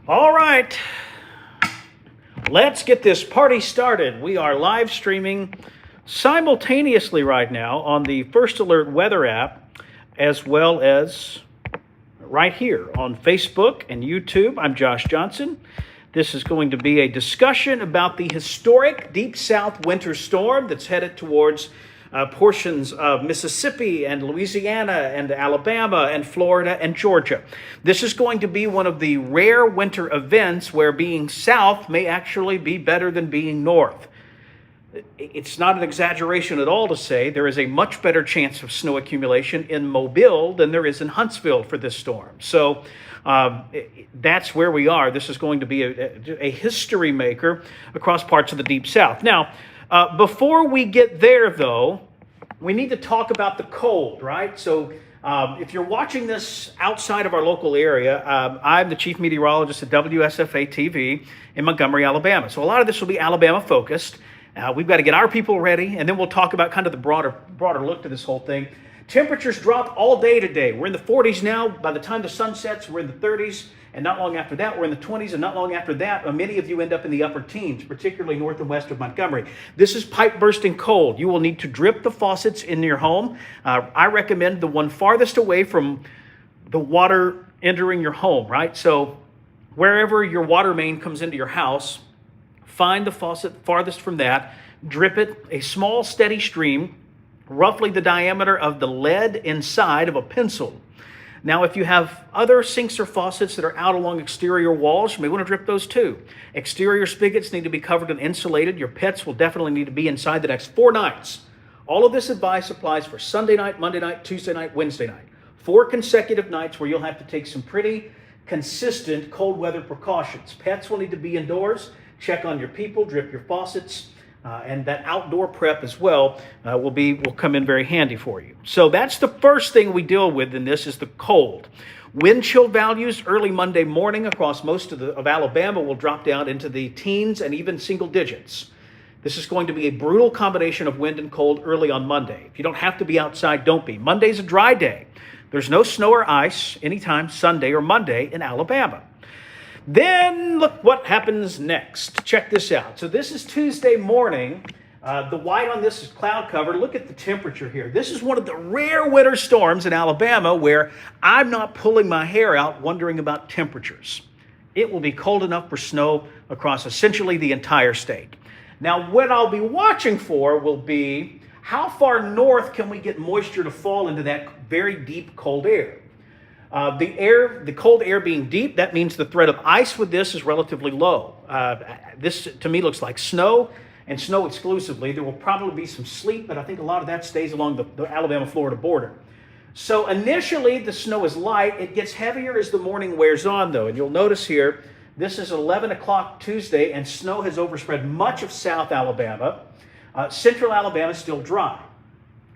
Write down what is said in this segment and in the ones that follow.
All right, let's get this party started. We are live streaming simultaneously right now on the First Alert weather app, as well as right here on Facebook and YouTube. I'm Josh Johnson. This is going to be a discussion about the historic Deep South winter storm that's headed towards portions of Mississippi and Louisiana and Alabama and Florida and Georgia. This is going to be one of the rare winter events where being south may actually be better than being north. It's not an exaggeration at all to say there is a much better chance of snow accumulation in Mobile than there is in Huntsville for this storm. So that's where we are. This is going to be a history maker across parts of the Deep South. Now, before we get there, though, we need to talk about the cold, right? So if you're watching this outside of our local area, I'm the chief meteorologist at WSFA TV in Montgomery, Alabama. So a lot of this will be Alabama focused. We've got to get our people ready, and then we'll talk about kind of the broader look to this whole thing. Temperatures drop all day today. We're in the 40s now. By the time the sun sets, we're in the 30s. And not long after that, we're in the 20s. And not long after that, many of you end up in the upper teens, particularly north and west of Montgomery. This is pipe bursting cold. You will need to drip the faucets in your home. I recommend the one farthest away from the water entering your home, right? So wherever your water main comes into your house, find the faucet farthest from that, drip it, a small steady stream, roughly the diameter of the lead inside of a pencil. Now, if you have other sinks or faucets that are out along exterior walls, you may want to drip those too. Exterior spigots need to be covered and insulated. Your pets will definitely need to be inside the next 4 nights. All of this advice applies for Sunday night, Monday night, Tuesday night, Wednesday night. 4 consecutive nights where you'll have to take some pretty consistent cold weather precautions. Pets will need to be indoors. Check on your people, drip your faucets. And that outdoor prep as well will come in very handy for you. So that's the first thing we deal with in this is the cold. Wind chill values early Monday morning across most of Alabama will drop down into the teens and even single digits. This is going to be a brutal combination of wind and cold early on Monday. If you don't have to be outside, don't be. Monday's a dry day. There's no snow or ice anytime Sunday or Monday in Alabama. Then look what happens next. Check this out. So this is Tuesday morning. The white on this is cloud cover. Look at the temperature here. This is one of the rare winter storms in Alabama where I'm not pulling my hair out wondering about temperatures. It will be cold enough for snow across essentially the entire state. Now, what I'll be watching for will be how far north can we get moisture to fall into that very deep cold air. The cold air being deep, that means the threat of ice with this is relatively low. This, to me, looks like snow, and snow exclusively. There will probably be some sleet, but I think a lot of that stays along the Alabama-Florida border. So initially, the snow is light. It gets heavier as the morning wears on, though, and you'll notice here, this is 11 o'clock Tuesday, and snow has overspread much of South Alabama. Central Alabama is still dry.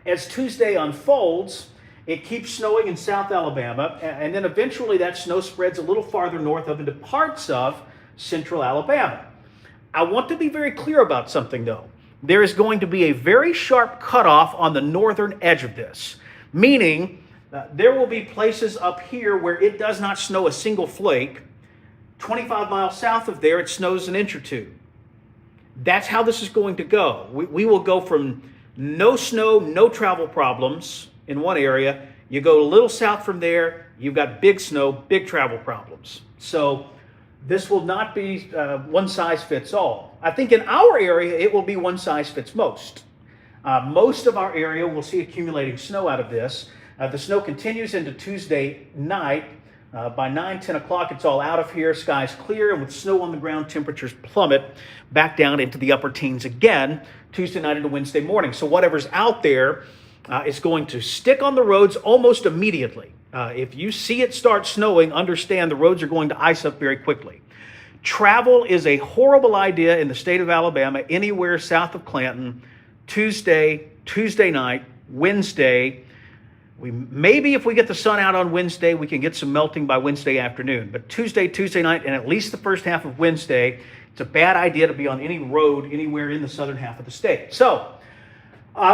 As Tuesday unfolds, it keeps snowing in South Alabama, and then eventually that snow spreads a little farther north of into parts of Central Alabama. I want to be very clear about something, though. There is going to be a very sharp cutoff on the northern edge of this, meaning there will be places up here where it does not snow a single flake. 25 miles south of there, it snows an inch or two. That's how this is going to go. We will go from no snow, no travel problems in one area. You go a little south from there, you've got big snow, big travel problems. So this will not be one size fits all. I think in our area, it will be one size fits most. Most of our area will see accumulating snow out of this. The snow continues into Tuesday night. By 9, 10 o'clock, it's all out of here. Skies clear, and with snow on the ground, temperatures plummet back down into the upper teens again Tuesday night into Wednesday morning. So whatever's out there is going to stick on the roads almost immediately. If you see it start snowing, understand the roads are going to ice up very quickly. Travel is a horrible idea in the state of Alabama, anywhere south of Clanton, Tuesday night, Wednesday. Maybe if we get the sun out on Wednesday, we can get some melting by Wednesday afternoon. But Tuesday night, and at least the first half of Wednesday, it's a bad idea to be on any road anywhere in the southern half of the state. So,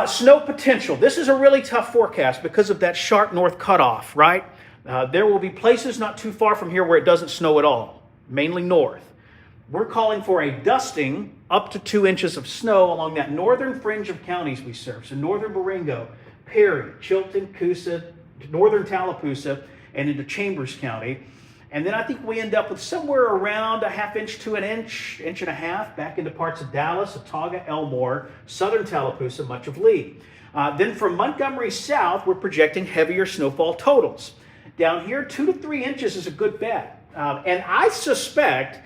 snow potential. This is a really tough forecast because of that sharp north cutoff, right? There will be places not too far from here where it doesn't snow at all. mainly north. We're calling for a dusting up to 2 inches of snow along that northern fringe of counties we serve. So northern Marengo, Perry, Chilton, Coosa, northern Tallapoosa, and into Chambers County. And then I think we end up with somewhere around a ½ inch to an inch, inch and a half, back into parts of Dallas, Autauga, Elmore, southern Tallapoosa, much of Lee. Then from Montgomery south, we're projecting heavier snowfall totals. Down here, 2 to 3 inches is a good bet. And I suspect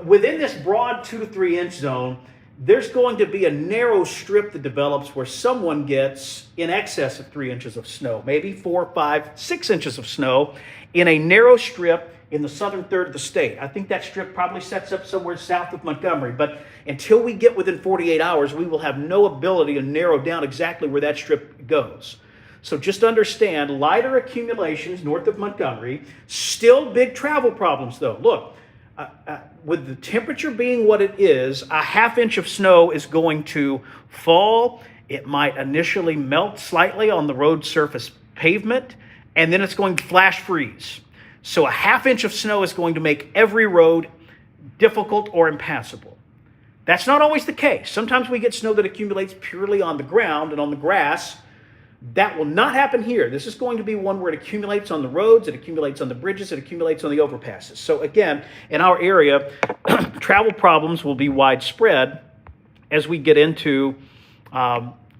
within this broad 2 to 3 inch zone, there's going to be a narrow strip that develops where someone gets in excess of 3 inches of snow, maybe 4, 5, 6 inches of snow in a narrow strip in the southern third of the state. I think that strip probably sets up somewhere south of Montgomery, but until we get within 48 hours, we will have no ability to narrow down exactly where that strip goes. So just understand, lighter accumulations north of Montgomery, still big travel problems though. Look, with the temperature being what it is, a ½ inch of snow is going to fall. It might initially melt slightly on the road surface pavement, and then it's going to flash freeze. So a ½ inch of snow is going to make every road difficult or impassable. That's not always the case. Sometimes we get snow that accumulates purely on the ground and on the grass. That will not happen here. This is going to be one where it accumulates on the roads, it accumulates on the bridges, it accumulates on the overpasses. So again, in our area, travel problems will be widespread as we get into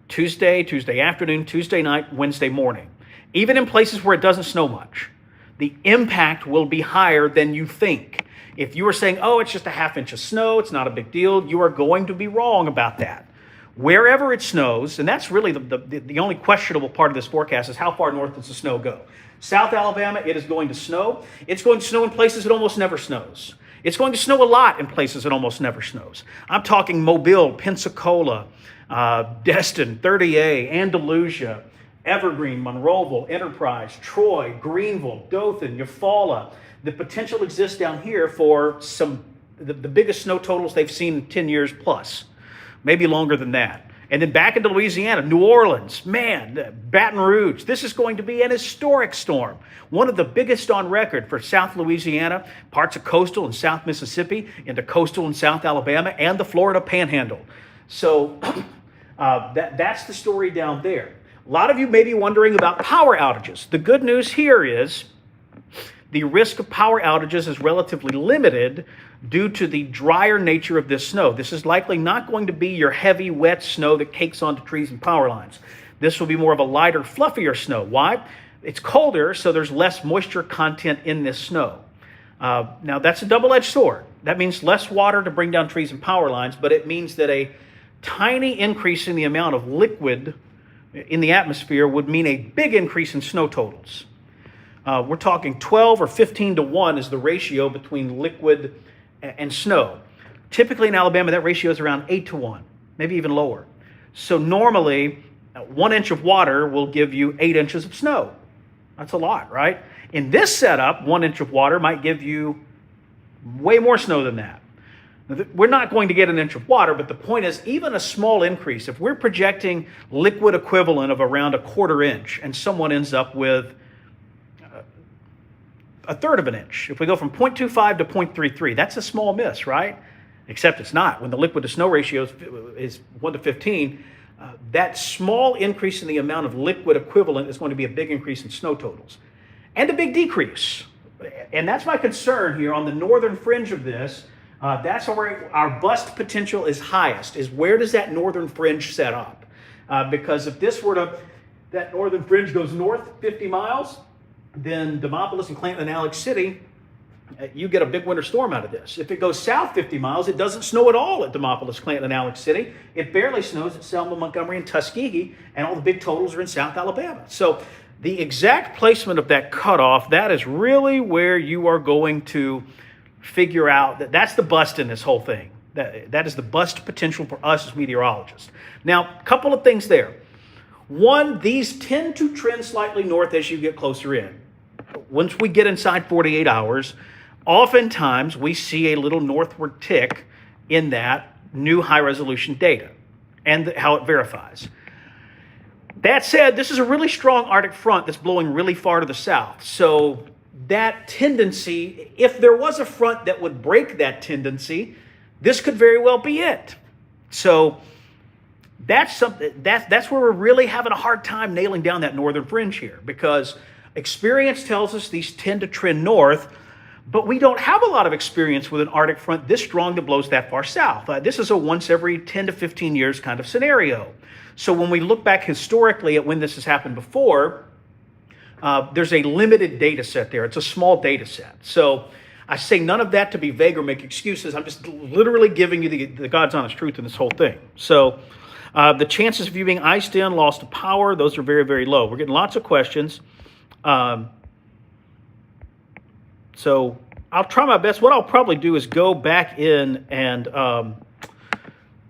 Tuesday afternoon, Tuesday night, Wednesday morning. Even in places where it doesn't snow much, the impact will be higher than you think. If you are saying, oh, it's just a ½ inch of snow, it's not a big deal, you are going to be wrong about that. Wherever it snows, and that's really the only questionable part of this forecast, is how far north does the snow go. South Alabama, it is going to snow. It's going to snow in places it almost never snows. It's going to snow a lot in places it almost never snows. I'm talking Mobile, Pensacola, Destin, 30A, Andalusia, Evergreen, Monroeville, Enterprise, Troy, Greenville, Dothan, Eufaula. The potential exists down here for the biggest snow totals they've seen in 10 years plus. Maybe longer than that. And then back into Louisiana, New Orleans, man, Baton Rouge. This is going to be an historic storm. One of the biggest on record for South Louisiana, parts of coastal and South Mississippi, into coastal and South Alabama, and the Florida Panhandle. So that's the story down there. A lot of you may be wondering about power outages. The good news here is the risk of power outages is relatively limited due to the drier nature of this snow. This is likely not going to be your heavy, wet snow that cakes onto trees and power lines. This will be more of a lighter, fluffier snow. Why? It's colder, so there's less moisture content in this snow. Now, that's a double-edged sword. That means less water to bring down trees and power lines, but it means that a tiny increase in the amount of liquid in the atmosphere would mean a big increase in snow totals. We're talking 12 or 15 to 1 is the ratio between liquid and snow. Typically in Alabama, that ratio is around 8 to 1, maybe even lower. So normally, 1 inch of water will give you 8 inches of snow. That's a lot, right? In this setup, 1 inch of water might give you way more snow than that. We're not going to get an inch of water, but the point is, even a small increase, if we're projecting liquid equivalent of around 1/4 inch and someone ends up with 1/3 of an inch, if we go from 0.25 to 0.33, that's a small miss, right? Except it's not. When the liquid to snow ratio is 1 to 15, that small increase in the amount of liquid equivalent is going to be a big increase in snow totals and a big decrease. And that's my concern here on the northern fringe of this. That's where our bust potential is highest, is where does that northern fringe set up? Because if that northern fringe goes north 50 miles, then Demopolis and Clanton and Alex City, you get a big winter storm out of this. If it goes south 50 miles, it doesn't snow at all at Demopolis, Clanton, and Alex City. It barely snows at Selma, Montgomery, and Tuskegee, and all the big totals are in South Alabama. So the exact placement of that cutoff, that is really where you are going to figure out that's the bust in this whole thing. That is the bust potential for us as meteorologists. Now, a couple of things there. One, these tend to trend slightly north as you get closer in. Once we get inside 48 hours, oftentimes we see a little northward tick in that new high-resolution data and how it verifies. That said, this is a really strong Arctic front that's blowing really far to the south. So that tendency, if there was a front that would break that tendency, this could very well be it. So that's something that's where we're really having a hard time nailing down that northern fringe here, because experience tells us these tend to trend north, but we don't have a lot of experience with an Arctic front this strong that blows that far south. This is a once every 10 to 15 years kind of scenario. So when we look back historically at when this has happened before, there's a limited data set there. It's a small data set. So I say none of that to be vague or make excuses. I'm just literally giving you the God's honest truth in this whole thing. So the chances of you being iced in, lost to power, those are very, very low. We're getting lots of questions. So I'll try my best. What I'll probably do is go back in and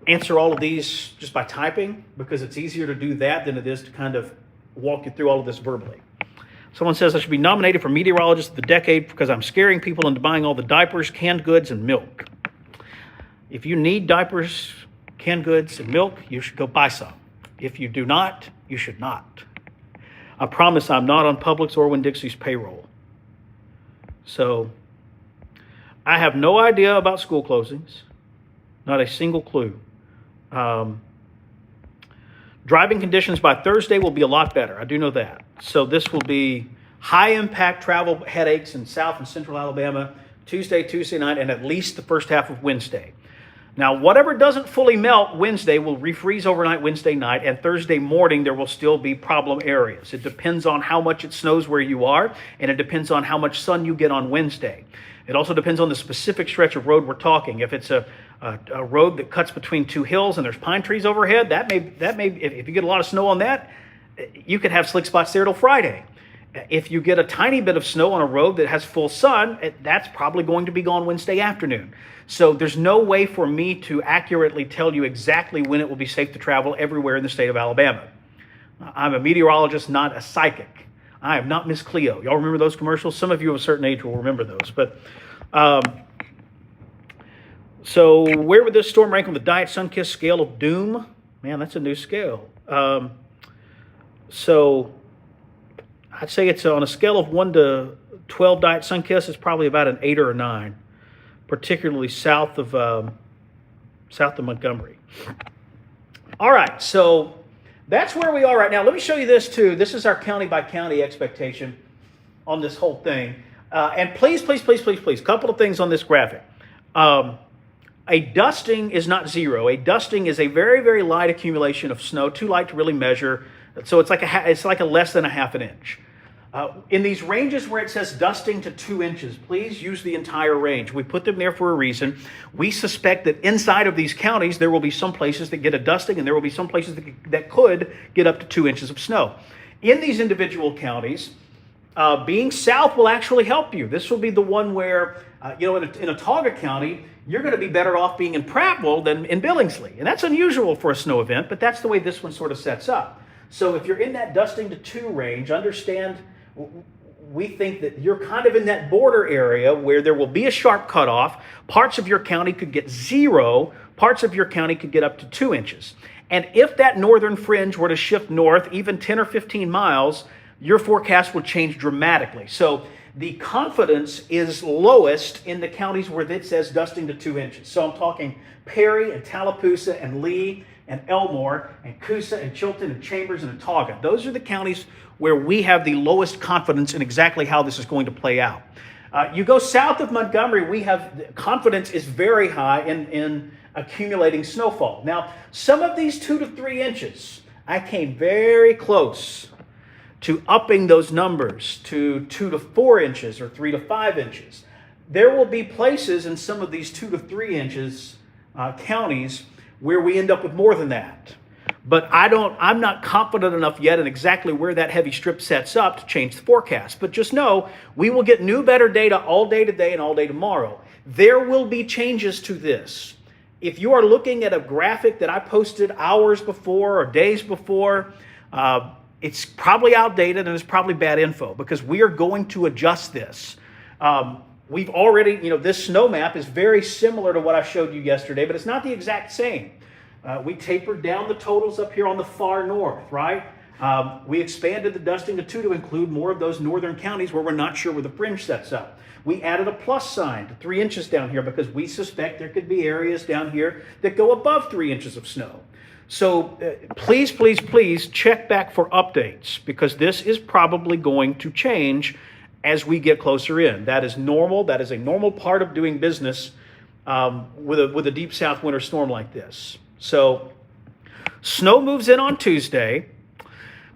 answer all of these just by typing, because it's easier to do that than it is to kind of walk you through all of this verbally. Someone says I should be nominated for Meteorologist of the Decade because I'm scaring people into buying all the diapers, canned goods, and milk. If you need diapers, canned goods, and milk, you should go buy some. If you do not, you should not. I promise I'm not on Publix or Winn-Dixie's payroll. So I have no idea about school closings, not a single clue. Driving conditions by Thursday will be a lot better. I do know that. So this will be high impact travel headaches in South and Central Alabama, Tuesday night, and at least the first half of Wednesday. Now, whatever doesn't fully melt Wednesday will refreeze overnight Wednesday night, and Thursday morning there will still be problem areas. It depends on how much it snows where you are, and it depends on how much sun you get on Wednesday. It also depends on the specific stretch of road we're talking. If it's a road that cuts between two hills and there's pine trees overhead, that may if you get a lot of snow on that, you could have slick spots there till Friday. If you get a tiny bit of snow on a road that has full sun, that's probably going to be gone Wednesday afternoon. So there's no way for me to accurately tell you exactly when it will be safe to travel everywhere in the state of Alabama. I'm a meteorologist, not a psychic. I am not Miss Cleo. Y'all remember those commercials? Some of you of a certain age will remember those. But so where would this storm rank on the Diet Sunkist scale of doom? Man, that's a new scale. So I'd say it's on a scale of 1 to 12 Diet Sunkist. It's probably about an 8 or a 9, particularly south of Montgomery. All right, so that's where we are right now. Let me show you this too. This is our county by county expectation on this whole thing. And please, a couple of things on this graphic. A dusting is not zero. A dusting is a very, very light accumulation of snow, too light to really measure. So it's like a less than a half an inch. In these ranges where it says dusting to 2 inches, please use the entire range. We put them there for a reason. We suspect that inside of these counties, there will be some places that get a dusting, and there will be some places that could get up to 2 inches of snow. In these individual counties, being south will actually help you. This will be the one where, in Autauga County, you're going to be better off being in Prattville than in Billingsley. And that's unusual for a snow event, but that's the way this one sort of sets up. So if you're in that dusting to 2 range, understand we think that you're kind of in that border area where there will be a sharp cutoff. Parts of your county could get 0. Parts of your county could get up to 2 inches. And if that northern fringe were to shift north, even 10 or 15 miles, your forecast would change dramatically. So the confidence is lowest in the counties where it says dusting to 2 inches. So I'm talking Perry and Tallapoosa and Lee and Elmore and Coosa and Chilton and Chambers and Autauga. Those are the counties where we have the lowest confidence in exactly how this is going to play out. You go south of Montgomery, we have confidence is very high in accumulating snowfall. Now, some of these 2 to 3 inches, I came very close to upping those numbers to 2 to 4 inches or 3 to 5 inches. There will be places in some of these 2 to 3 inches counties where we end up with more than that. But I'm not confident enough yet in exactly where that heavy strip sets up to change the forecast. But just know, we will get new, better data all day today and all day tomorrow. There will be changes to this. If you are looking at a graphic that I posted hours before or days before, it's probably outdated and it's probably bad info, because we are going to adjust this. We've already, this snow map is very similar to what I showed you yesterday, but it's not the exact same. We tapered down the totals up here on the far north, right? We expanded the dusting of 2 to include more of those northern counties where we're not sure where the fringe sets up. We added a plus sign to 3 inches down here because we suspect there could be areas down here that go above 3 inches of snow. So please, please, please check back for updates because this is probably going to change as we get closer in. That is normal. That is a normal part of doing business with a deep south winter storm like this. So snow moves in on Tuesday.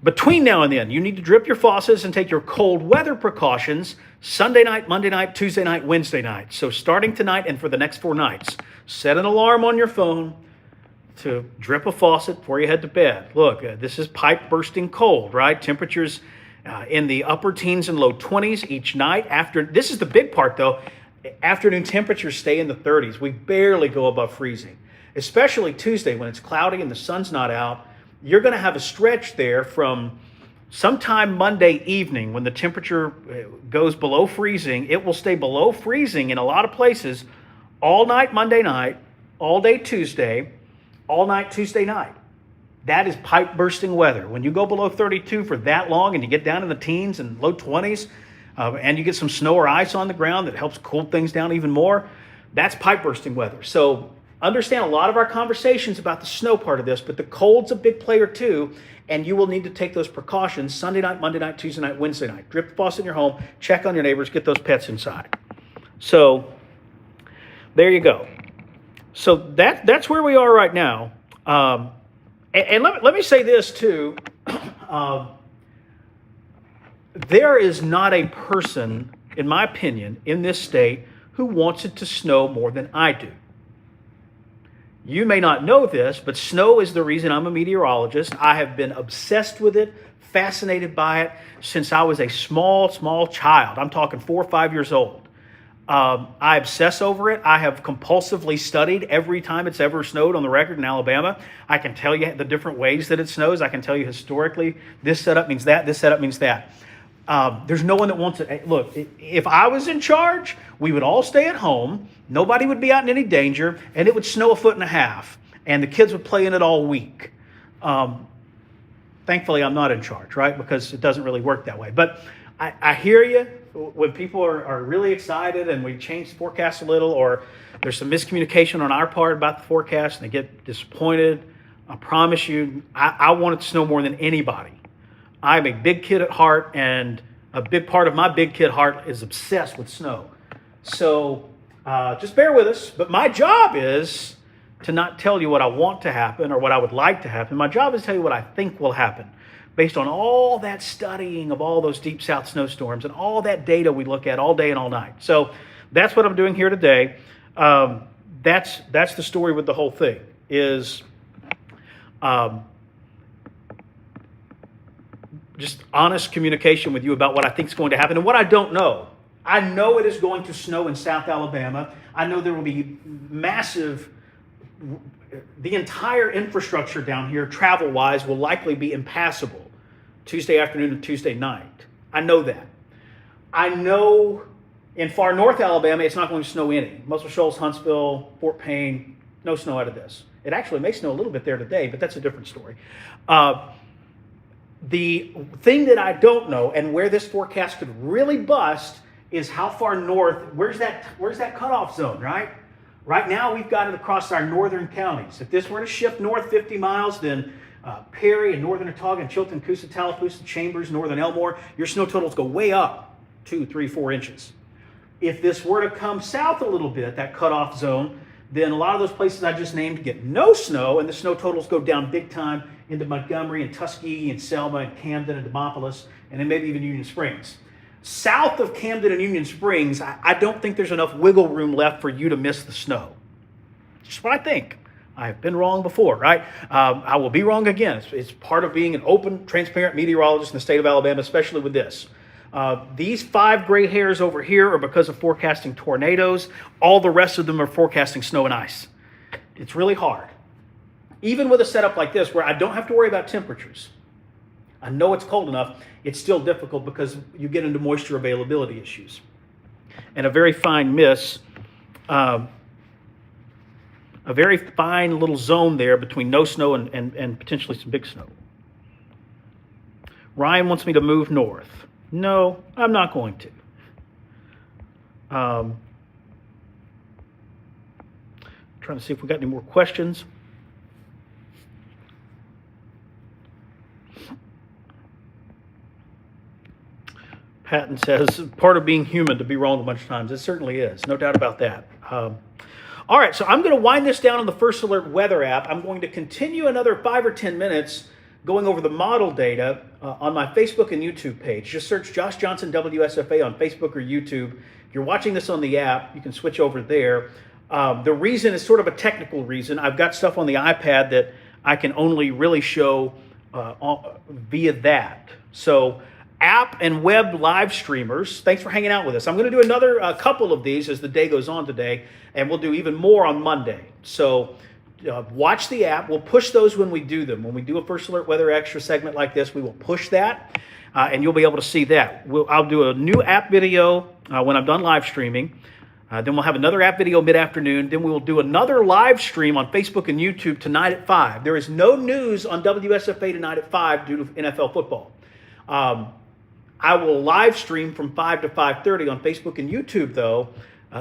Between now and then, you need to drip your faucets and take your cold weather precautions Sunday night, Monday night, Tuesday night, Wednesday night. So starting tonight and for the next 4 nights, set an alarm on your phone to drip a faucet before you head to bed. Look, this is pipe bursting cold, right? Temperatures in the upper teens and low 20s each night. This is the big part, though. Afternoon temperatures stay in the 30s. We barely go above freezing, especially Tuesday when it's cloudy and the sun's not out. You're going to have a stretch there from sometime Monday evening when the temperature goes below freezing. It will stay below freezing in a lot of places all night Monday night, all day Tuesday, all night Tuesday night. That is pipe bursting weather. When you go below 32 for that long and you get down in the teens and low 20s and you get some snow or ice on the ground that helps cool things down even more, that's pipe bursting weather. So understand a lot of our conversations about the snow part of this, but the cold's a big player too, and you will need to take those precautions Sunday night, Monday night, Tuesday night, Wednesday night. Drip the faucet in your home, check on your neighbors, get those pets inside. So there you go. So that's where we are right now. And let me say this too. There is not a person, in my opinion, in this state who wants it to snow more than I do. You may not know this, but snow is the reason I'm a meteorologist. I have been obsessed with it, fascinated by it since I was a small child. I'm talking 4 or 5 years old. I obsess over it. I have compulsively studied every time it's ever snowed on the record in Alabama. I can tell you the different ways that it snows. I can tell you historically, this setup means that, this setup means that. There's no one that wants it. Look, if I was in charge, we would all stay at home. Nobody would be out in any danger, and it would snow 1.5 feet, and the kids would play in it all week. Thankfully, I'm not in charge, right? Because it doesn't really work that way. But I hear you when people are really excited and we change the forecast a little, or there's some miscommunication on our part about the forecast and they get disappointed. I promise you, I want it to snow more than anybody. I'm a big kid at heart, and a big part of my big kid heart is obsessed with snow. So just bear with us. But my job is to not tell you what I want to happen or what I would like to happen. My job is to tell you what I think will happen based on all that studying of all those deep south snowstorms and all that data we look at all day and all night. So that's what I'm doing here today. That's the story with the whole thing is just honest communication with you about what I think is going to happen and what I don't know. I know it is going to snow in South Alabama. I know there will be the entire infrastructure down here, travel-wise, will likely be impassable Tuesday afternoon and Tuesday night. I know that. I know in far north Alabama, it's not going to snow any. Muscle Shoals, Huntsville, Fort Payne, no snow out of this. It actually may snow a little bit there today, but that's a different story. The thing that I don't know and where this forecast could really bust is how far north, where's that cutoff zone, right? Right now, we've got it across our northern counties. If this were to shift north 50 miles, then Perry and northern Autauga and Chilton, Coosa, Tallapoosa, Chambers, northern Elmore, your snow totals go way up 2, 3, 4 inches. If this were to come south a little bit, that cutoff zone, then a lot of those places I just named get no snow, and the snow totals go down big time into Montgomery and Tuskegee and Selma and Camden and Demopolis, and then maybe even Union Springs. South of Camden and Union Springs, I don't think there's enough wiggle room left for you to miss the snow. Just what I think. I've been wrong before, right? I will be wrong again. It's part of being an open, transparent meteorologist in the state of Alabama, especially with this. These 5 gray hairs over here are because of forecasting tornadoes. All the rest of them are forecasting snow and ice. It's really hard. Even with a setup like this where I don't have to worry about temperatures. I know it's cold enough. It's still difficult because you get into moisture availability issues. And a very fine miss, a very fine little zone there between no snow and potentially some big snow. Ryan wants me to move north. No, I'm not going to. Trying to see if we got any more questions. Patton says, part of being human to be wrong a bunch of times. It certainly is. No doubt about that. All right, so I'm going to wind this down on the First Alert weather app. I'm going to continue another 5 or 10 minutes going over the model data on my Facebook and YouTube page. Just search Josh Johnson WSFA on Facebook or YouTube. If you're watching this on the app, you can switch over there. The reason is sort of a technical reason. I've got stuff on the iPad that I can only really show via that. So app and web live streamers, thanks for hanging out with us. I'm going to do another couple of these as the day goes on today, and we'll do even more on Monday. So watch the app. We'll push those when we do them. When we do a First Alert Weather Extra segment like this, we will push that, and you'll be able to see that. I'll do a new app video when I'm done live streaming. Then we'll have another app video mid-afternoon. Then we will do another live stream on Facebook and YouTube tonight at 5. There is no news on WSFA tonight at 5 due to NFL football. I will live stream from 5 to 5:30 on Facebook and YouTube, though,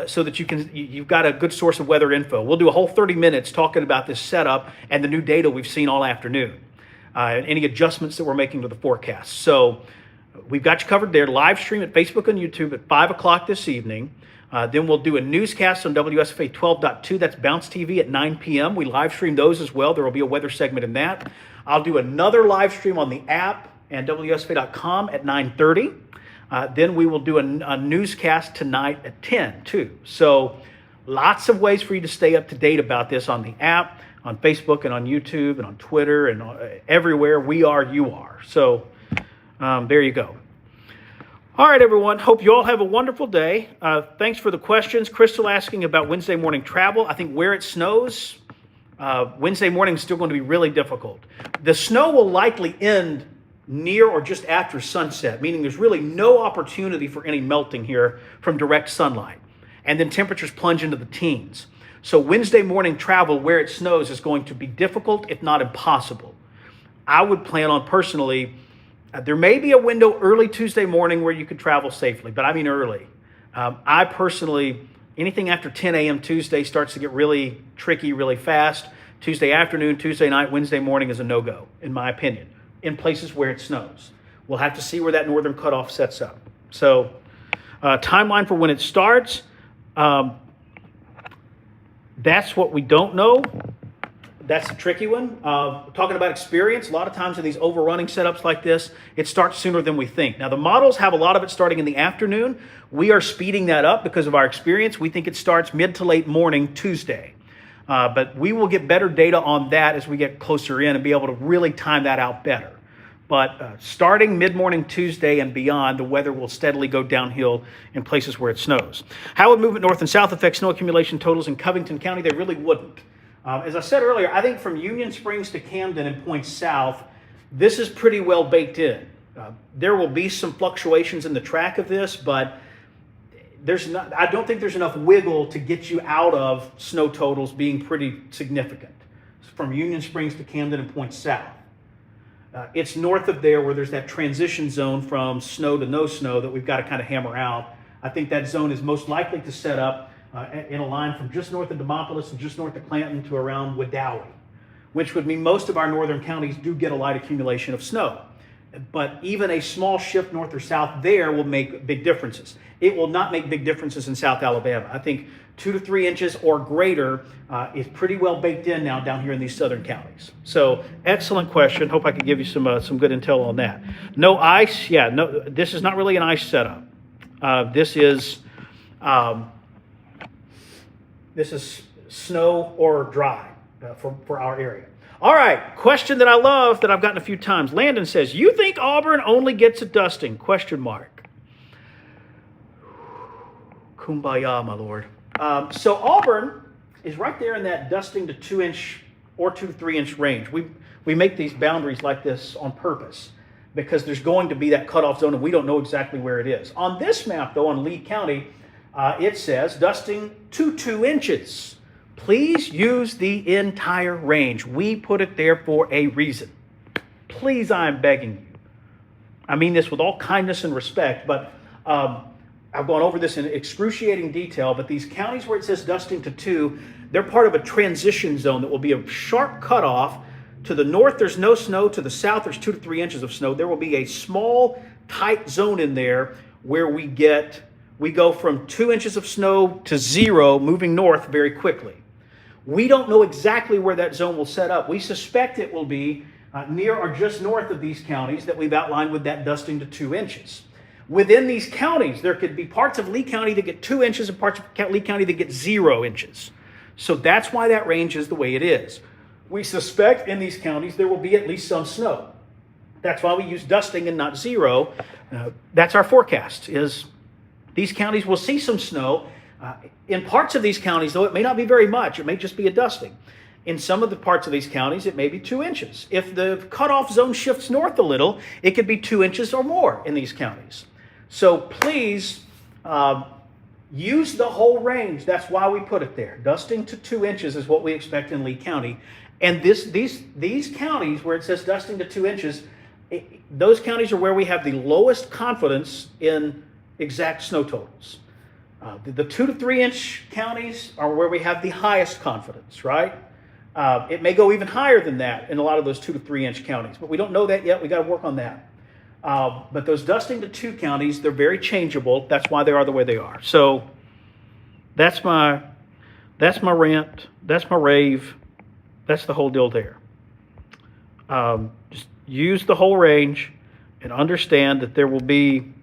so that you've got a good source of weather info. We'll do a whole 30 minutes talking about this setup and the new data we've seen all afternoon, and any adjustments that we're making to the forecast. So we've got you covered there. Live stream at Facebook and YouTube at 5 o'clock this evening. Then we'll do a newscast on WSFA 12.2. That's Bounce TV at 9 p.m. We live stream those as well. There will be a weather segment in that. I'll do another live stream on the app and WSFA.com at 9:30. Then we will do a newscast tonight at 10 too. So lots of ways for you to stay up to date about this on the app, on Facebook and on YouTube and on Twitter and everywhere. We are, you are. So there you go. All right, everyone. Hope you all have a wonderful day. Thanks for the questions. Crystal asking about Wednesday morning travel. I think where it snows, Wednesday morning is still going to be really difficult. The snow will likely end near or just after sunset, meaning there's really no opportunity for any melting here from direct sunlight. And then temperatures plunge into the teens. So Wednesday morning travel where it snows is going to be difficult, if not impossible. I would plan on personally, there may be a window early Tuesday morning where you could travel safely, but I mean early. I personally, anything after 10 a.m. Tuesday starts to get really tricky really fast. Tuesday afternoon, Tuesday night, Wednesday morning is a no-go, in my opinion, in places where it snows. We'll have to see where that northern cutoff sets up. So timeline for when it starts, that's what we don't know. That's a tricky one. Talking about experience, a lot of times in these overrunning setups like this, it starts sooner than we think. Now, the models have a lot of it starting in the afternoon. We are speeding that up because of our experience. We think it starts mid to late morning Tuesday. But we will get better data on that as we get closer in and be able to really time that out better. But starting mid-morning Tuesday and beyond, the weather will steadily go downhill in places where it snows. How would movement north and south affect snow accumulation totals in Covington County? They really wouldn't. As I said earlier, I think from Union Springs to Camden and points south, this is pretty well baked in. There will be some fluctuations in the track of this, but I don't think there's enough wiggle to get you out of snow totals being pretty significant from Union Springs to Camden and points south. It's north of there where there's that transition zone from snow to no snow that we've got to kind of hammer out. I think that zone is most likely to set up in a line from just north of Demopolis and just north of Clanton to around Wedowee, which would mean most of our northern counties do get a light accumulation of snow. But even a small shift north or south there will make big differences. It will not make big differences in South Alabama. I think 2 to 3 inches or greater is pretty well baked in now down here in these southern counties. So excellent question. Hope I can give you some good intel on that. No ice. Yeah, no. This is not really an ice setup. This is snow or dry for our area. All right, question that I love that I've gotten a few times. Landon says, you think Auburn only gets a dusting? Question mark. Kumbaya, my lord. So Auburn is right there in that dusting to 2 inch or 2 to 3 inch range. We make these boundaries like this on purpose because there's going to be that cutoff zone and we don't know exactly where it is. On this map, though, on Lee County, it says dusting to 2 inches. Please use the entire range. We put it there for a reason. Please, I'm begging you. I mean this with all kindness and respect, but I've gone over this in excruciating detail, but these counties where it says dusting to 2, they're part of a transition zone that will be a sharp cutoff. To the north, there's no snow. To the south, there's 2 to 3 inches of snow. There will be a small, tight zone in there where we go from 2 inches of snow to 0, moving north very quickly. We don't know exactly where that zone will set up. We suspect it will be near or just north of these counties that we've outlined with that dusting to 2 inches. Within these counties, there could be parts of Lee County that get 2 inches and parts of Lee County that get 0 inches. So that's why that range is the way it is. We suspect in these counties there will be at least some snow. That's why we use dusting and not 0. That's our forecast, is these counties will see some snow. In parts of these counties, though, it may not be very much. It may just be a dusting. In some of the parts of these counties, it may be 2 inches. If the cutoff zone shifts north a little, it could be 2 inches or more in these counties. So please use the whole range. That's why we put it there. Dusting to 2 inches is what we expect in Lee County. And these counties where it says dusting to 2 inches, those counties are where we have the lowest confidence in exact snow totals. The 2 to 3 inch counties are where we have the highest confidence, right? It may go even higher than that in a lot of those 2 to 3 inch counties, but we don't know that yet. We got to work on that. But those dusting to 2 counties, they're very changeable. That's why they are the way they are. So that's my rant. That's my rave. That's the whole deal there. Just use the whole range and understand that there will be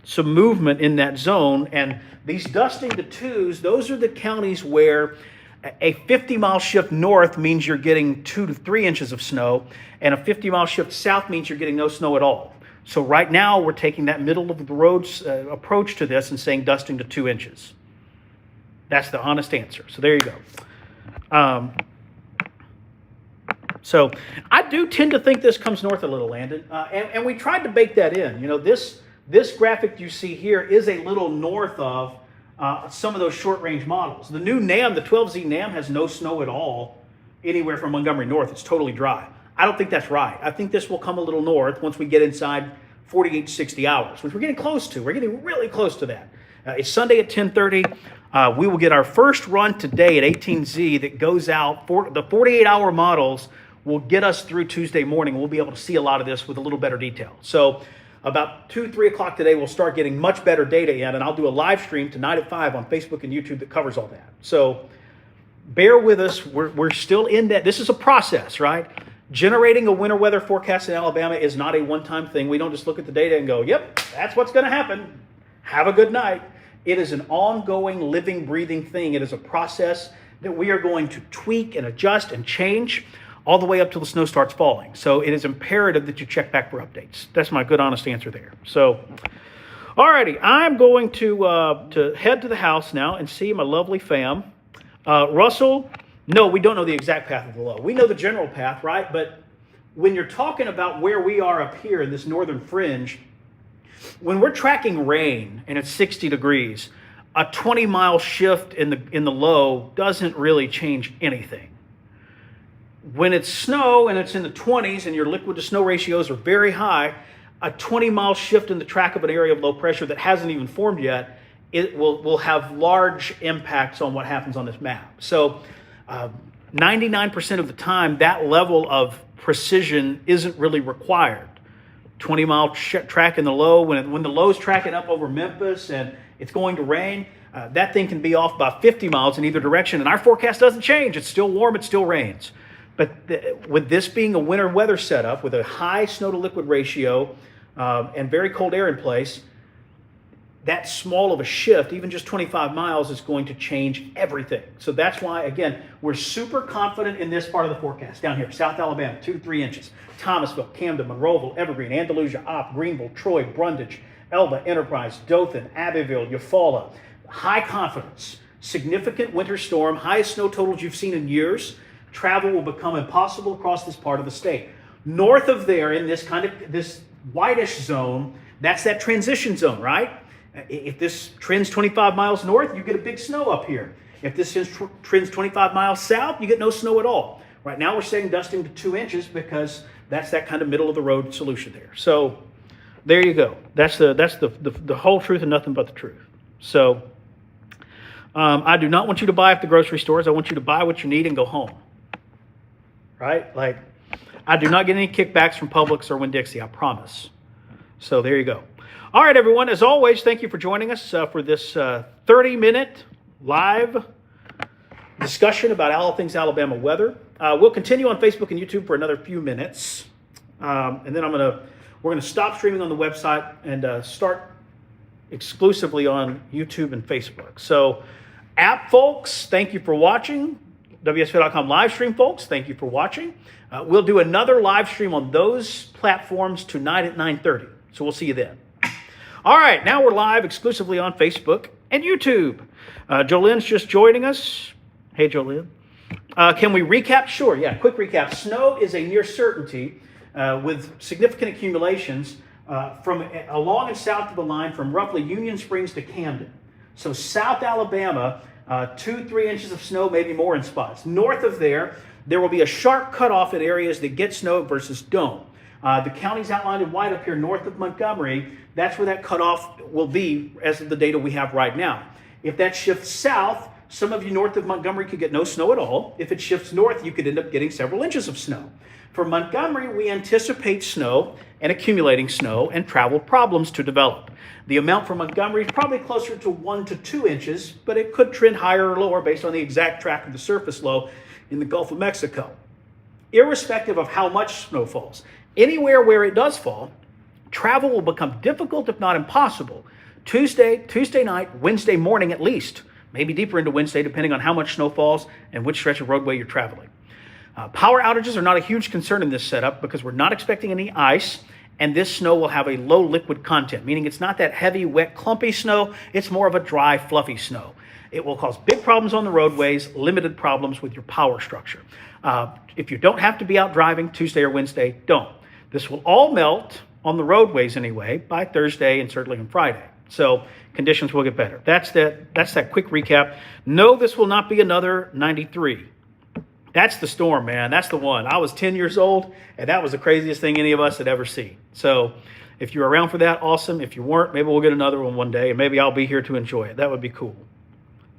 some movement in that zone. And these dusting to 2s, those are the counties where a 50-mile shift north means you're getting 2 to 3 inches of snow, and a 50-mile shift south means you're getting no snow at all. So right now we're taking that middle of the road approach to this and saying dusting to 2 inches. That's the honest answer. So there you go. So I do tend to think this comes north a little, Landon, and we tried to bake that in. You know, this graphic you see here is a little north of some of those short-range models. The new NAM, the 12Z NAM, has no snow at all anywhere from Montgomery north. It's totally dry. I don't think that's right. I think this will come a little north once we get inside 48 to 60 hours, which we're getting close to. We're getting really close to that. It's Sunday at 10:30. We will get our first run today at 18Z that goes out. The 48-hour models will get us through Tuesday morning. We'll be able to see a lot of this with a little better detail. So about 2, 3 o'clock today, we'll start getting much better data in, and I'll do a live stream tonight at 5 on Facebook and YouTube that covers all that. So bear with us. We're still in that. This is a process, right? Generating a winter weather forecast in Alabama is not a one-time thing. We don't just look at the data and go, yep, that's what's going to happen. Have a good night. It is an ongoing, living, breathing thing. It is a process that we are going to tweak and adjust and change all the way up till the snow starts falling. So it is imperative that you check back for updates. That's my good, honest answer there. So, alrighty, I'm going to head to the house now and see my lovely fam. Russell, no, we don't know the exact path of the low. We know the general path, right? But when you're talking about where we are up here in this northern fringe, when we're tracking rain and it's 60 degrees, a 20-mile shift in the low doesn't really change anything. When it's snow and it's in the 20s and your liquid to snow ratios are very high, a 20-mile shift in the track of an area of low pressure that hasn't even formed yet, it will have large impacts on what happens on this map. So 99% of the time, that level of precision isn't really required. 20-mile track in the low, when the low's tracking up over Memphis and it's going to rain, that thing can be off by 50 miles in either direction, and our forecast doesn't change. It's still warm, it still rains. But with this being a winter weather setup with a high snow-to-liquid ratio and very cold air in place, that small of a shift, even just 25 miles, is going to change everything. So that's why, again, we're super confident in this part of the forecast. Down here, South Alabama, 2 to 3 inches. Thomasville, Camden, Monroeville, Evergreen, Andalusia, Opp, Greenville, Troy, Brundage, Elba, Enterprise, Dothan, Abbeville, Eufaula. High confidence. Significant winter storm, highest snow totals you've seen in years. Travel will become impossible across this part of the state. North of there, in this whitish zone, that's that transition zone, right? If this trends 25 miles north, you get a big snow up here. If this trends 25 miles south, you get no snow at all. Right now we're saying dusting to 2 inches because that's that kind of middle of the road solution there. So there you go. That's the whole truth and nothing but the truth. So I do not want you to buy at the grocery stores. I want you to buy what you need and go home. Right? Like, I do not get any kickbacks from Publix or Winn-Dixie, I promise. So there you go. All right, everyone. As always, thank you for joining us for this 30-minute live discussion about all things Alabama weather. We'll continue on Facebook and YouTube for another few minutes, and then we're gonna stop streaming on the website and start exclusively on YouTube and Facebook. So, app folks, thank you for watching. WSFA.com live stream folks, thank you for watching. We'll do another live stream on those platforms tonight at 9:30. So we'll see you then. All right, now we're live exclusively on Facebook and YouTube. Jolene's just joining us. Hey, Jolene. Can we recap? Sure, yeah, quick recap. Snow is a near certainty with significant accumulations from along and south of the line from roughly Union Springs to Camden. So South Alabama, 2-3 inches of snow, maybe more in spots. North of there will be a sharp cutoff in areas that get snow versus don't. The counties outlined in white up here north of Montgomery, that's where that cutoff will be as of the data we have right now. If that shifts south, some of you north of Montgomery could get no snow at all. If it shifts north, you could end up getting several inches of snow. For Montgomery, we anticipate snow and accumulating snow and travel problems to develop. The amount for Montgomery is probably closer to 1 to 2 inches, but it could trend higher or lower based on the exact track of the surface low in the Gulf of Mexico. Irrespective of how much snow falls, anywhere where it does fall, travel will become difficult, if not impossible. Tuesday night, Wednesday morning at least, maybe deeper into Wednesday, depending on how much snow falls and which stretch of roadway you're traveling. Power outages are not a huge concern in this setup because we're not expecting any ice, and this snow will have a low liquid content, meaning it's not that heavy, wet, clumpy snow. It's more of a dry, fluffy snow. It will cause big problems on the roadways, limited problems with your power structure. If you don't have to be out driving Tuesday or Wednesday, don't. This will all melt on the roadways anyway by Thursday and certainly on Friday. So conditions will get better. That's that quick recap. No, this will not be another 93. That's the storm, man. That's the one. I was 10 years old, and that was the craziest thing any of us had ever seen. So if you're around for that, awesome. If you weren't, maybe we'll get another one day, and maybe I'll be here to enjoy it. That would be cool.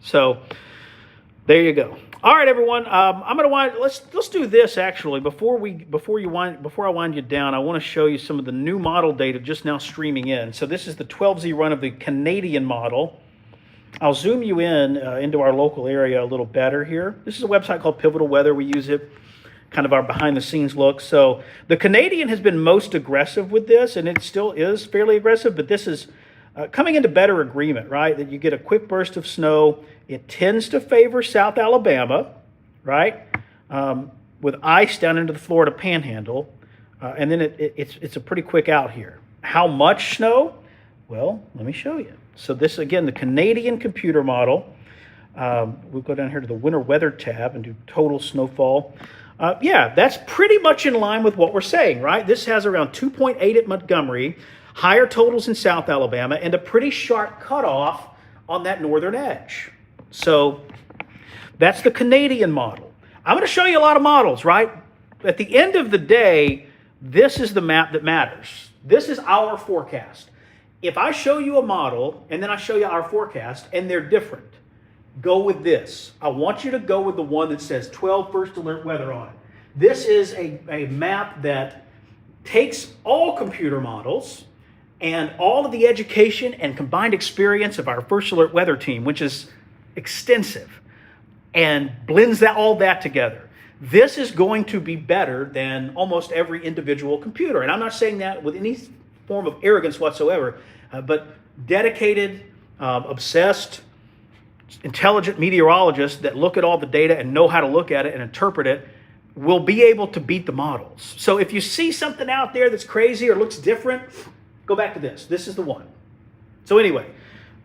So there you go. All right, everyone. I'm gonna wind. Let's do this actually before I wind you down. I want to show you some of the new model data just now streaming in. So this is the 12Z run of the Canadian model. I'll zoom you in into our local area a little better here. This is a website called Pivotal Weather. We use it, kind of our behind-the-scenes look. So the Canadian has been most aggressive with this, and it still is fairly aggressive, but this is coming into better agreement, right? That you get a quick burst of snow. It tends to favor South Alabama, right? With ice down into the Florida Panhandle, and then it's a pretty quick out here. How much snow? Well, let me show you. So this, again, the Canadian computer model. We'll go down here to the winter weather tab and do total snowfall. Yeah, that's pretty much in line with what we're saying, right? This has around 2.8 at Montgomery, higher totals in South Alabama, and a pretty sharp cutoff on that northern edge. So that's the Canadian model. I'm going to show you a lot of models, right? At the end of the day, this is the map that matters. This is our forecast. If I show you a model and then I show you our forecast and they're different, go with this. I want you to go with the one that says 12 first alert weather on it. This is a map that takes all computer models and all of the education and combined experience of our first alert weather team, which is extensive, and blends all that together. This is going to be better than almost every individual computer. And I'm not saying that with any form of arrogance whatsoever, but dedicated, obsessed, intelligent meteorologists that look at all the data and know how to look at it and interpret it will be able to beat the models. So if you see something out there that's crazy or looks different, go back to this. This is the one. So anyway,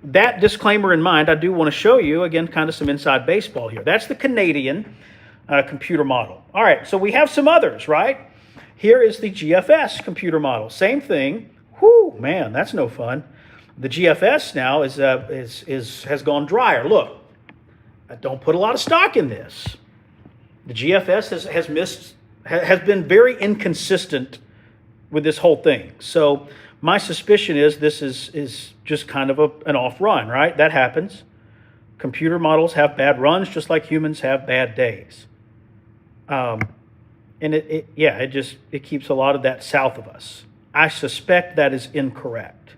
that disclaimer in mind, I do want to show you, again, kind of some inside baseball here. That's the Canadian computer model. All right, so we have some others, right? Here is the GFS computer model. Same thing. Whoo, man, that's no fun. The GFS now has gone drier. Look, don't put a lot of stock in this. The GFS has been very inconsistent with this whole thing. So My suspicion is this is just kind of an off run, right? That happens. Computer models have bad runs just like humans have bad days. And it keeps a lot of that south of us. I suspect that is incorrect.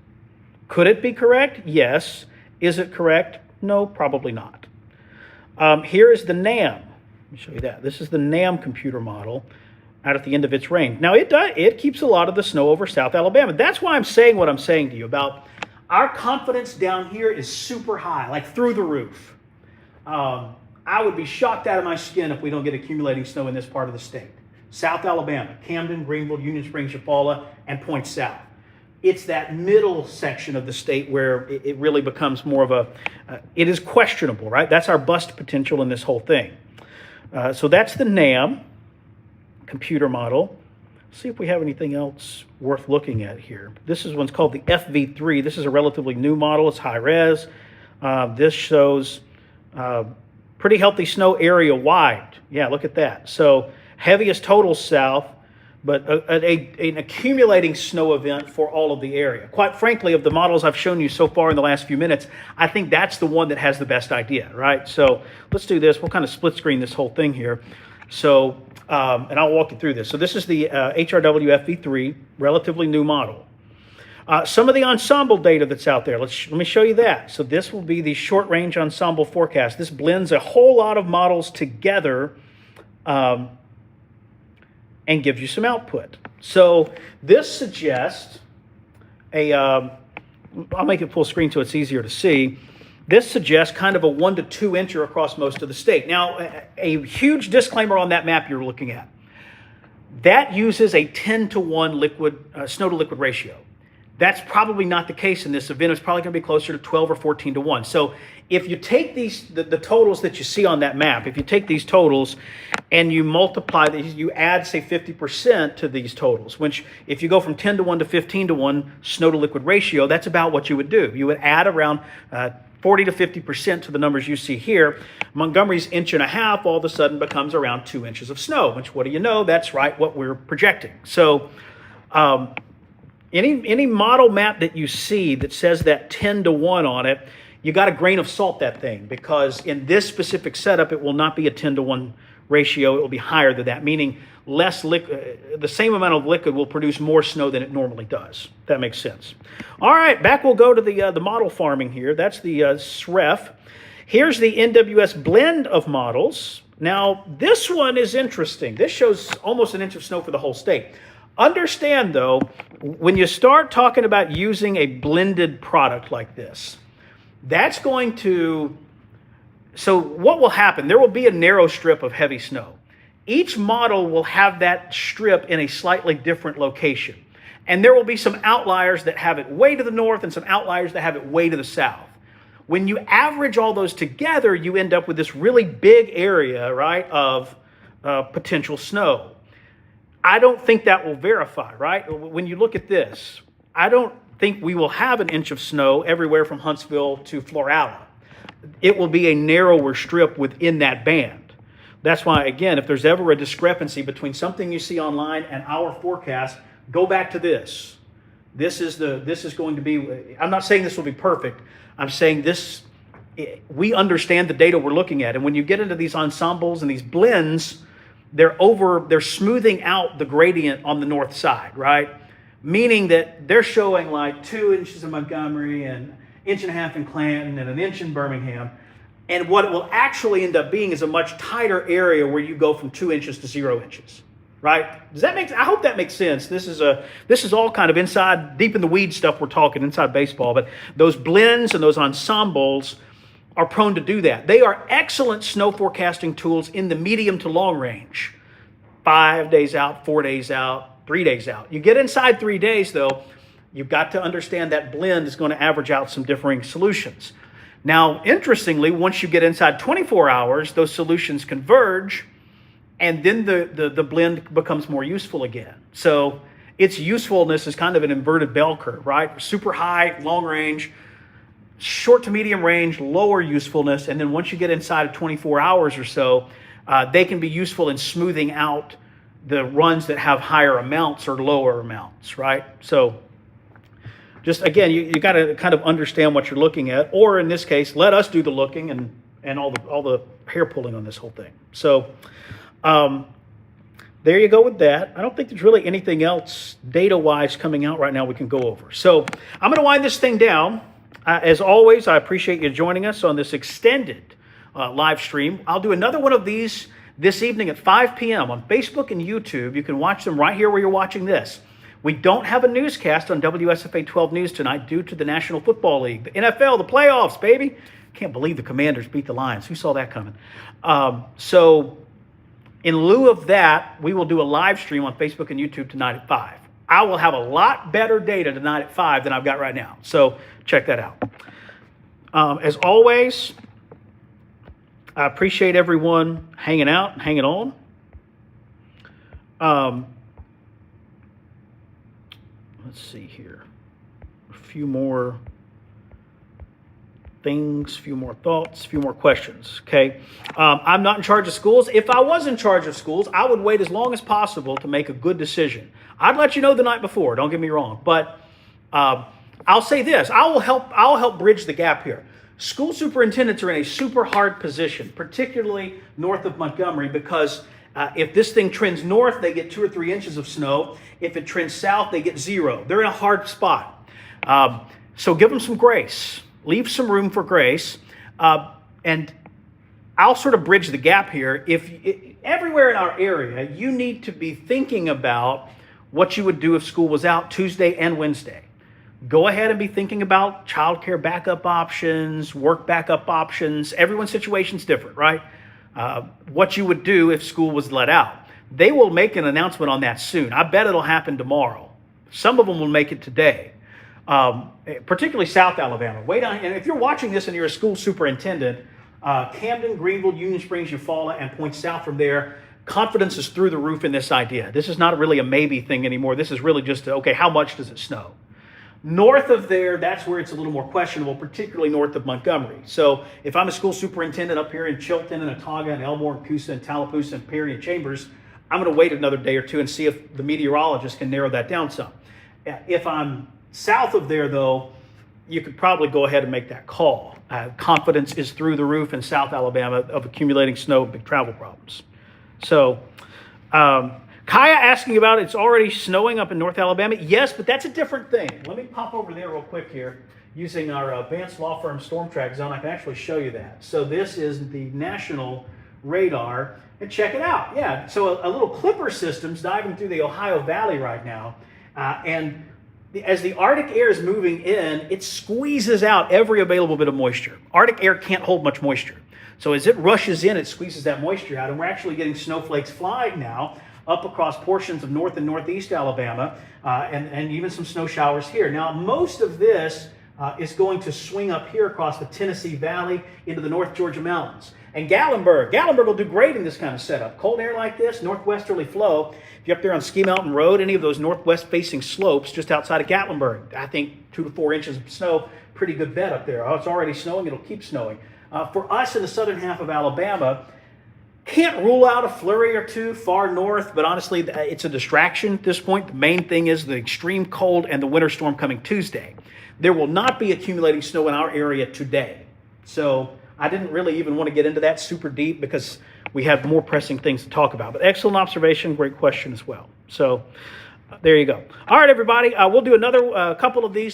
Could it be correct? Yes. Is it correct? No, probably not. Here is the NAM. Let me show you that. This is the NAM computer model out at the end of its range. Now, it keeps a lot of the snow over South Alabama. That's why I'm saying what I'm saying to you about our confidence down here is super high, like through the roof. I would be shocked out of my skin if we don't get accumulating snow in this part of the state. South Alabama, Camden, Greenville, Union Springs, Eufaula, and Point South. It's that middle section of the state where it really becomes more of it is questionable, right? That's our bust potential in this whole thing. So that's the NAM computer model. Let's see if we have anything else worth looking at here. This is one's called the FV3. This is a relatively new model. It's high res. This shows pretty healthy snow area wide. Yeah, look at that. So heaviest total south, but an accumulating snow event for all of the area. Quite frankly, of the models I've shown you so far in the last few minutes, I think that's the one that has the best idea, right? So let's do this. We'll kind of split screen this whole thing here. So, and I'll walk you through this. So this is the HRW FV3, relatively new model. Some of the ensemble data that's out there, let me show you that. So this will be the short range ensemble forecast. This blends a whole lot of models together and gives you some output. So this suggests I'll make it full screen so it's easier to see. This suggests kind of a 1 to 2 incher across most of the state. Now, a huge disclaimer on that map you're looking at. That uses a 10 to 1 snow to liquid ratio. That's probably not the case in this event. It's probably going to be closer to 12 or 14 to 1. So if you take the totals that you see on that map, if you take these totals and you multiply these, you add, say, 50% to these totals, which if you go from 10 to 1 to 15 to 1 snow to liquid ratio, that's about what you would do. You would add around 40 to 50% to the numbers you see here. Montgomery's 1.5 inches all of a sudden becomes around 2 inches of snow, which, what do you know? That's right, what we're projecting. So any model map that you see that says that 10 to 1 on it, you got to grain of salt that thing, because in this specific setup, it will not be a 10 to 1 ratio. It will be higher than that, meaning less liquid, the same amount of liquid will produce more snow than it normally does. That makes sense. All right, back we'll go to the model farming here. That's the SREF. Here's the NWS blend of models. Now, this one is interesting. This shows almost an inch of snow for the whole state. Understand, though, when you start talking about using a blended product like this, that's going to, so what will happen? There will be a narrow strip of heavy snow. Each model will have that strip in a slightly different location. And there will be some outliers that have it way to the north and some outliers that have it way to the south. When you average all those together, you end up with this really big area, right, of potential snow. I don't think that will verify, right? When you look at this, I don't think we will have an inch of snow everywhere from Huntsville to Florala. It will be a narrower strip within that band. That's why, again, if there's ever a discrepancy between something you see online and our forecast, go back to this. This is going to be, I'm not saying this will be perfect. I'm saying this, we understand the data we're looking at. And when you get into these ensembles and these blends, they're smoothing out the gradient on the north side, right? Meaning that they're showing like 2 inches in Montgomery and 1.5 inches in Clanton and 1 inch in Birmingham. And what it will actually end up being is a much tighter area where you go from 2 inches to 0 inches, right? Does that make? I hope that makes sense. This is all kind of inside, deep in the weeds stuff we're talking, inside baseball. But those blends and those ensembles are prone to do that. They are excellent snow forecasting tools in the medium to long range. 5 days out, 4 days out, 3 days out. You get inside 3 days, though, you've got to understand that blend is going to average out some differing solutions. Now, interestingly, once you get inside 24 hours, those solutions converge, and then the blend becomes more useful again. So its usefulness is kind of an inverted bell curve, right? Super high, long range, short to medium range, lower usefulness, and then once you get inside of 24 hours or so, they can be useful in smoothing out the runs that have higher amounts or lower amounts, right? So just again, you got to kind of understand what you're looking at, or in this case, let us do the looking and all the hair pulling on this whole thing. So there you go with that. I don't think there's really anything else data-wise coming out right now we can go over. So I'm going to wind this thing down. As always, I appreciate you joining us on this extended live stream. I'll do another one of these this evening at 5 p.m. on Facebook and YouTube. You can watch them right here where you're watching this. We don't have a newscast on WSFA 12 News tonight due to the National Football League, the NFL, the playoffs, baby. Can't believe the Commanders beat the Lions. Who saw that coming? So in lieu of that, we will do a live stream on Facebook and YouTube tonight at 5. I will have a lot better data tonight at 5 than I've got right now. So check that out. As always, I appreciate everyone hanging out and hanging on. Let's see here. A few more things, a few more thoughts, a few more questions, okay? I'm not in charge of schools. If I was in charge of schools, I would wait as long as possible to make a good decision. I'd let you know the night before, don't get me wrong. But I'll say this, I'll help bridge the gap here. School superintendents are in a super hard position, particularly north of Montgomery, because if this thing trends north, they get 2 or 3 inches of snow. If it trends south, they get 0. They're in a hard spot. So give them some grace. Leave some room for grace. And I'll sort of bridge the gap here. Everywhere in our area, you need to be thinking about what you would do if school was out Tuesday and Wednesday. Go ahead and be thinking about childcare backup options, work backup options. Everyone's situation's different, right? What you would do if school was let out. They will make an announcement on that soon. I bet it'll happen tomorrow. Some of them will make it today, particularly South Alabama. Wait on, and if you're watching this and you're a school superintendent, Camden, Greenville, Union Springs, Eufaula, and point south from there, confidence is through the roof in this idea. This is not really a maybe thing anymore. This is really just, okay, how much does it snow? North of there, that's where it's a little more questionable, particularly north of Montgomery. So if I'm a school superintendent up here in Chilton and Autauga and Elmore and Coosa and Tallapoosa and Perry and Chambers, I'm going to wait another day or two and see if the meteorologist can narrow that down some. If I'm south of there, though, you could probably go ahead and make that call. Confidence is through the roof in South Alabama of accumulating snow, big travel problems. So Kaya asking about it's already snowing up in North Alabama. Yes, but that's a different thing. Let me pop over there real quick here using our Vance Law Firm Storm Track Zone. I can actually show you that. So this is the national radar. And check it out. Yeah, so a little clipper system's diving through the Ohio Valley right now. And as the Arctic air is moving in, it squeezes out every available bit of moisture. Arctic air can't hold much moisture. So as it rushes in, it squeezes that moisture out. And we're actually getting snowflakes flying now up across portions of north and northeast Alabama, and even some snow showers here. Now, most of this is going to swing up here across the Tennessee Valley into the North Georgia mountains. And Gatlinburg will do great in this kind of setup. Cold air like this, northwesterly flow. If you're up there on Ski Mountain Road, any of those northwest-facing slopes just outside of Gatlinburg, I think 2 to 4 inches of snow, pretty good bet up there. Oh, it's already snowing, it'll keep snowing. For us in the southern half of Alabama, can't rule out a flurry or two far north, but honestly, it's a distraction at this point. The main thing is the extreme cold and the winter storm coming Tuesday. There will not be accumulating snow in our area today. So I didn't really even want to get into that super deep because we have more pressing things to talk about. But excellent observation, great question as well. So there you go. All right, everybody, we'll do another couple of these.